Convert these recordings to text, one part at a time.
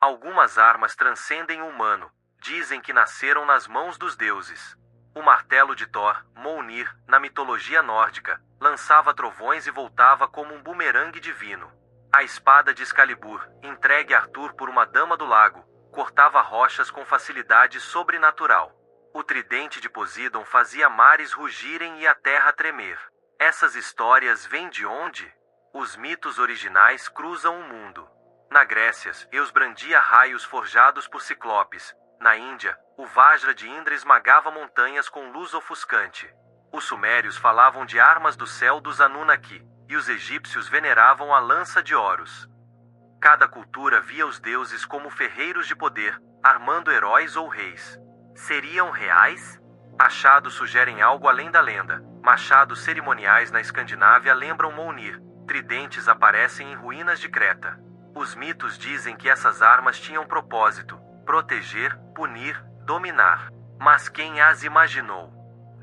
Algumas armas transcendem o humano, dizem que nasceram nas mãos dos deuses. O martelo de Thor, Mjolnir, na mitologia nórdica, lançava trovões e voltava como um bumerangue divino. A espada de Excalibur, entregue a Arthur por uma dama do lago, cortava rochas com facilidade sobrenatural. O tridente de Poseidon fazia mares rugirem e a terra tremer. Essas histórias vêm de onde? Os mitos originais cruzam o mundo. Na Grécia, Eus brandia raios forjados por ciclopes. Na Índia, o Vajra de Indra esmagava montanhas com luz ofuscante. Os sumérios falavam de armas do céu dos Anunnaki, e os egípcios veneravam a lança de Horus. Cada cultura via os deuses como ferreiros de poder, armando heróis ou reis. Seriam reais? Achados sugerem algo além da lenda. Machados cerimoniais na Escandinávia lembram Mjolnir. Tridentes aparecem em ruínas de Creta. Os mitos dizem que essas armas tinham propósito: proteger, punir, dominar. Mas quem as imaginou?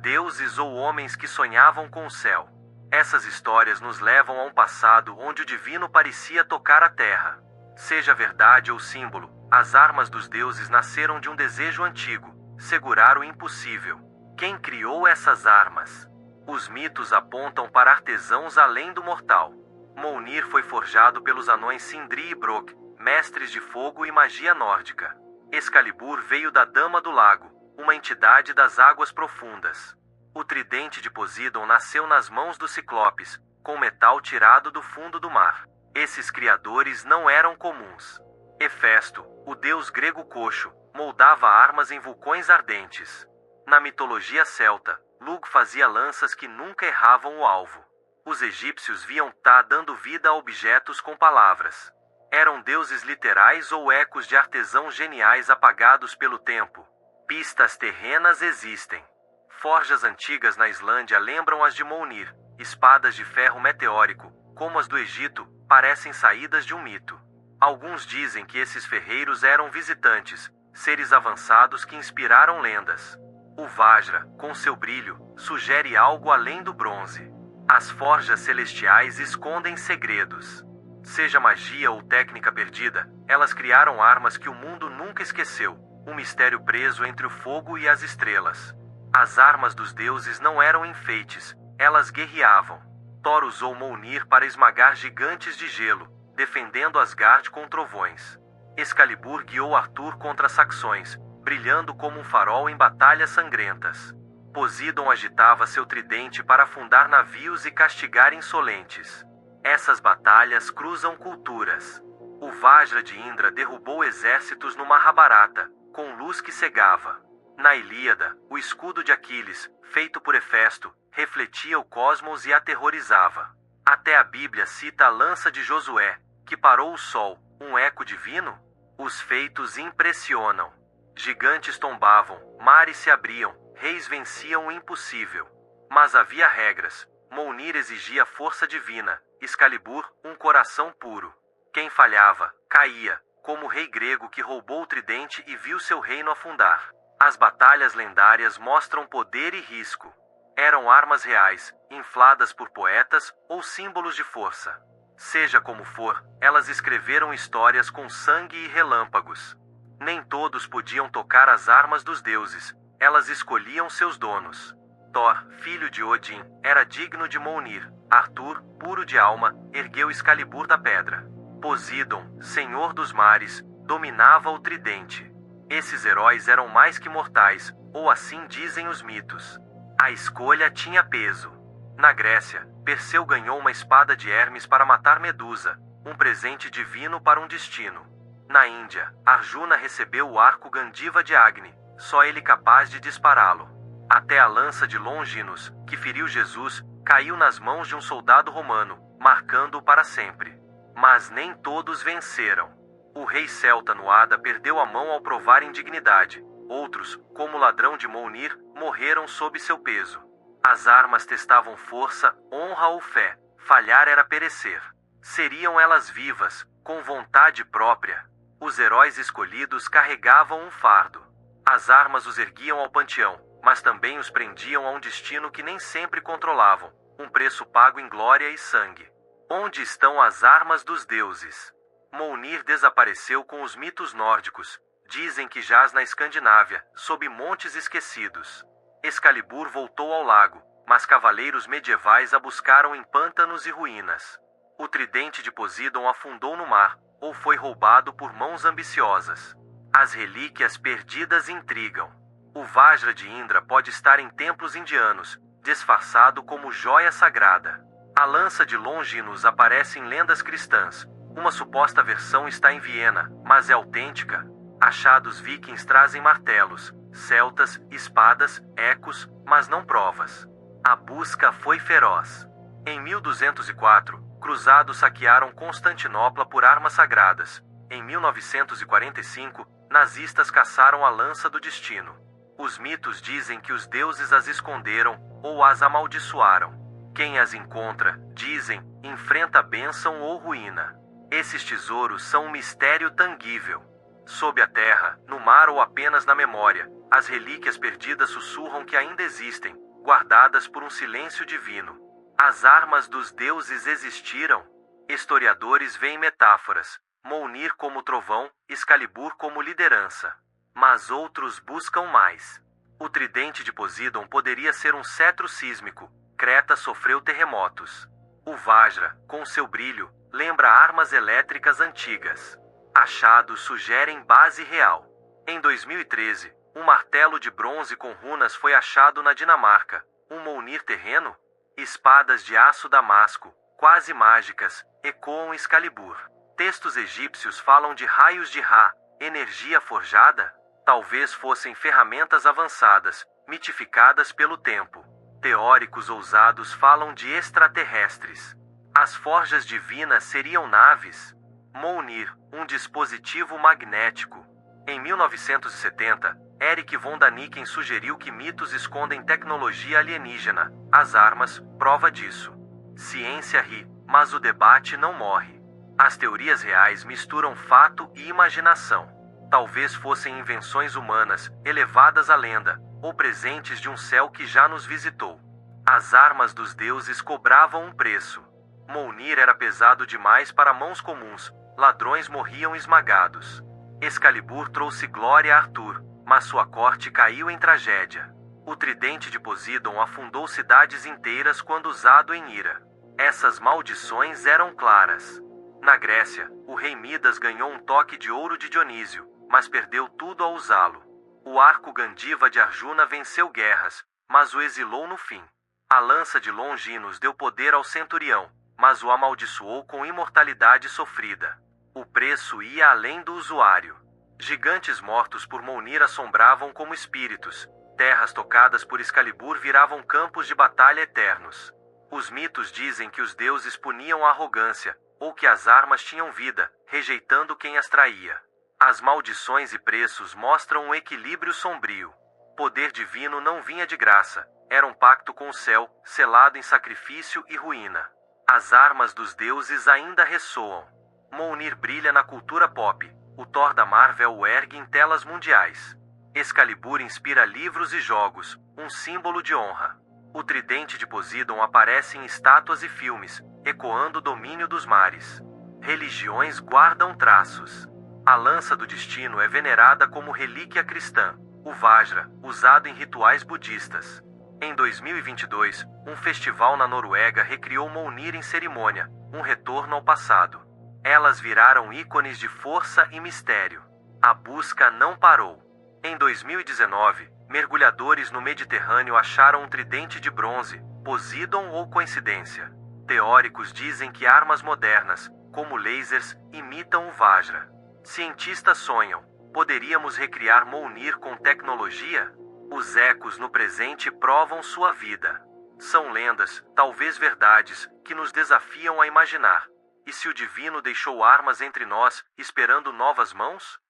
Deuses ou homens que sonhavam com o céu? Essas histórias nos levam a um passado onde o divino parecia tocar a terra. Seja verdade ou símbolo, as armas dos deuses nasceram de um desejo antigo: segurar o impossível. Quem criou essas armas? Os mitos apontam para artesãos além do mortal. Mjolnir foi forjado pelos anões Sindri e Brok, mestres de fogo e magia nórdica. Excalibur veio da Dama do Lago, uma entidade das águas profundas. O tridente de Poseidon nasceu nas mãos dos ciclopes, com metal tirado do fundo do mar. Esses criadores não eram comuns. Hefesto, o deus grego coxo, moldava armas em vulcões ardentes. Na mitologia celta, Lugh fazia lanças que nunca erravam o alvo. Os egípcios viam Ptah dando vida a objetos com palavras. Eram deuses literais ou ecos de artesãos geniais apagados pelo tempo? Pistas terrenas existem. Forjas antigas na Islândia lembram as de Mjolnir. Espadas de ferro meteórico, como as do Egito, parecem saídas de um mito. Alguns dizem que esses ferreiros eram visitantes, seres avançados que inspiraram lendas. O Vajra, com seu brilho, sugere algo além do bronze. As forjas celestiais escondem segredos. Seja magia ou técnica perdida, elas criaram armas que o mundo nunca esqueceu, um mistério preso entre o fogo e as estrelas. As armas dos deuses não eram enfeites, elas guerreavam. Thor usou Mjolnir para esmagar gigantes de gelo, defendendo Asgard com trovões. Excalibur guiou Arthur contra saxões, brilhando como um farol em batalhas sangrentas. Poseidon agitava seu tridente para afundar navios e castigar insolentes. Essas batalhas cruzam culturas. O Vajra de Indra derrubou exércitos no Mahabharata, com luz que cegava. Na Ilíada, o escudo de Aquiles, feito por Hefesto, refletia o cosmos e aterrorizava. Até a Bíblia cita a lança de Josué, que parou o sol, um eco divino? Os feitos impressionam. Gigantes tombavam, mares se abriam, reis venciam o impossível. Mas havia regras. Mjolnir exigia força divina, Excalibur, um coração puro. Quem falhava, caía, como o rei grego que roubou o tridente e viu seu reino afundar. As batalhas lendárias mostram poder e risco. Eram armas reais, infladas por poetas, ou símbolos de força. Seja como for, elas escreveram histórias com sangue e relâmpagos. Nem todos podiam tocar as armas dos deuses, elas escolhiam seus donos. Thor, filho de Odin, era digno de Mjolnir. Arthur, puro de alma, ergueu Excalibur da pedra. Poseidon, senhor dos mares, dominava o tridente. Esses heróis eram mais que mortais, ou assim dizem os mitos. A escolha tinha peso. Na Grécia, Perseu ganhou uma espada de Hermes para matar Medusa, um presente divino para um destino. Na Índia, Arjuna recebeu o arco Gandiva de Agni, só ele capaz de dispará-lo. Até a lança de Longinus, que feriu Jesus, caiu nas mãos de um soldado romano, marcando-o para sempre. Mas nem todos venceram. O rei celta Nuada perdeu a mão ao provar indignidade. Outros, como o ladrão de Mjolnir, morreram sob seu peso. As armas testavam força, honra ou fé. Falhar era perecer. Seriam elas vivas, com vontade própria? Os heróis escolhidos carregavam um fardo. As armas os erguiam ao panteão, mas também os prendiam a um destino que nem sempre controlavam, um preço pago em glória e sangue. Onde estão as armas dos deuses? Mjolnir desapareceu com os mitos nórdicos. Dizem que jaz na Escandinávia, sob montes esquecidos. Excalibur voltou ao lago, mas cavaleiros medievais a buscaram em pântanos e ruínas. O tridente de Poseidon afundou no mar, ou foi roubado por mãos ambiciosas. As relíquias perdidas intrigam. O Vajra de Indra pode estar em templos indianos, disfarçado como joia sagrada. A lança de Longinus aparece em lendas cristãs. Uma suposta versão está em Viena, mas é autêntica. Achados vikings trazem martelos, celtas, espadas, ecos, mas não provas. A busca foi feroz. Em 1204, cruzados saquearam Constantinopla por armas sagradas. Em 1945, nazistas caçaram a lança do destino. Os mitos dizem que os deuses as esconderam ou as amaldiçoaram. Quem as encontra, dizem, enfrenta bênção ou ruína. Esses tesouros são um mistério tangível. Sob a terra, no mar ou apenas na memória, as relíquias perdidas sussurram que ainda existem, guardadas por um silêncio divino. As armas dos deuses existiram? Historiadores veem metáforas, Mjolnir como trovão, Excalibur como liderança. Mas outros buscam mais. O tridente de Poseidon poderia ser um cetro sísmico. Creta sofreu terremotos. O Vajra, com seu brilho, lembra armas elétricas antigas. Achados sugerem base real. Em 2013, um martelo de bronze com runas foi achado na Dinamarca. Um Mjolnir terreno? Espadas de aço damasco, quase mágicas, ecoam Excalibur. Textos egípcios falam de raios de Ra, energia forjada? Talvez fossem ferramentas avançadas, mitificadas pelo tempo. Teóricos ousados falam de extraterrestres. As forjas divinas seriam naves? Mjolnir, um dispositivo magnético. Em 1970, Erich von Däniken sugeriu que mitos escondem tecnologia alienígena. As armas, prova disso. Ciência ri, mas o debate não morre. As teorias reais misturam fato e imaginação. Talvez fossem invenções humanas, elevadas à lenda, ou presentes de um céu que já nos visitou. As armas dos deuses cobravam um preço. Mjolnir era pesado demais para mãos comuns, ladrões morriam esmagados. Excalibur trouxe glória a Arthur, mas sua corte caiu em tragédia. O tridente de Poseidon afundou cidades inteiras quando usado em ira. Essas maldições eram claras. Na Grécia, o rei Midas ganhou um toque de ouro de Dionísio, mas perdeu tudo ao usá-lo. O arco Gandiva de Arjuna venceu guerras, mas o exilou no fim. A lança de Longinus deu poder ao centurião, mas o amaldiçoou com imortalidade sofrida. O preço ia além do usuário. Gigantes mortos por Mjolnir assombravam como espíritos. Terras tocadas por Excalibur viravam campos de batalha eternos. Os mitos dizem que os deuses puniam a arrogância, ou que as armas tinham vida, rejeitando quem as traía. As maldições e preços mostram um equilíbrio sombrio. Poder divino não vinha de graça, era um pacto com o céu, selado em sacrifício e ruína. As armas dos deuses ainda ressoam. Mjolnir brilha na cultura pop, o Thor da Marvel o ergue em telas mundiais. Excalibur inspira livros e jogos, um símbolo de honra. O tridente de Poseidon aparece em estátuas e filmes, ecoando o domínio dos mares. Religiões guardam traços. A lança do destino é venerada como relíquia cristã, o Vajra, usado em rituais budistas. Em 2022, um festival na Noruega recriou Mjolnir em cerimônia, um retorno ao passado. Elas viraram ícones de força e mistério. A busca não parou. Em 2019, mergulhadores no Mediterrâneo acharam um tridente de bronze, Poseidon ou coincidência? Teóricos dizem que armas modernas, como lasers, imitam o Vajra. Cientistas sonham, poderíamos recriar Mjolnir com tecnologia? Os ecos no presente provam sua vida. São lendas, talvez verdades, que nos desafiam a imaginar. E se o divino deixou armas entre nós, esperando novas mãos?